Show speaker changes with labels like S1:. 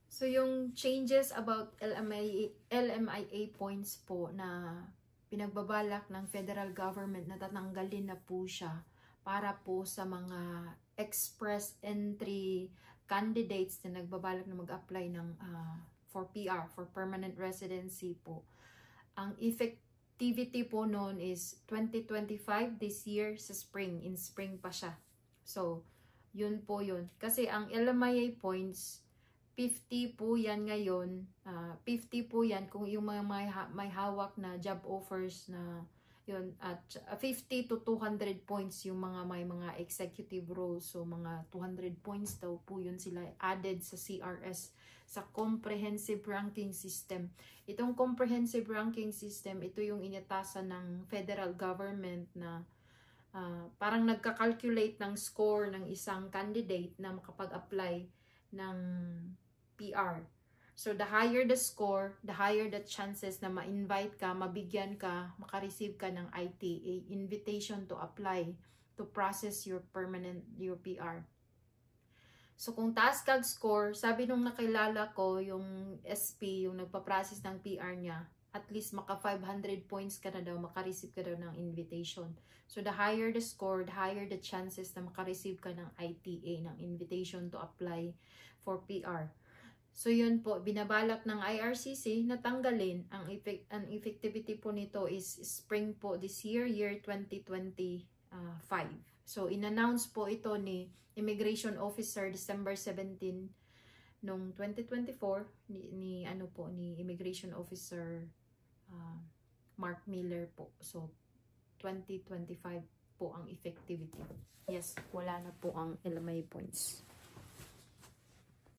S1: So, yung changes about LMIA points po na pinagbabalak ng federal government na tatanggalin na po siya para po sa mga express entry candidates na nagbabalak na mag-apply ng for PR, for permanent residency po. Ang effectivity po noon is 2025 this year sa spring. In spring pa siya. So, yun po yun. Kasi ang LMIA points, 50 po yan ngayon. 50 po yan kung yung mga may hawak na job offers na yun. At 50 to 200 points yung mga may mga executive roles. So, mga 200 points daw po yun sila added sa CRS, sa comprehensive ranking system. Itong comprehensive ranking system, ito yung inatasan ng federal government na parang nagka-calculate ng score ng isang candidate na makapag-apply ng PR. So, the higher the score, the higher the chances na ma-invite ka, mabigyan ka, makareceive ka ng ITA, invitation to apply to process your PR. So, kung taas kag score, sabi nung nakilala ko, yung SP, yung nagpa-process ng PR niya, at least maka 500 points ka na daw, makareceive ka daw ng invitation. So, the higher the score, the higher the chances na makareceive ka ng ITA, ng invitation to apply for PR. So, yun po, binabalak ng IRCC na tanggalin. Ang effectivity po nito is spring po this year, year 2025. So, in-announce po ito ni Immigration Officer December 17 noong 2024 ni Immigration Officer Mark Miller po. So, 2025 po ang effectivity. Yes, wala na po ang LMIA points.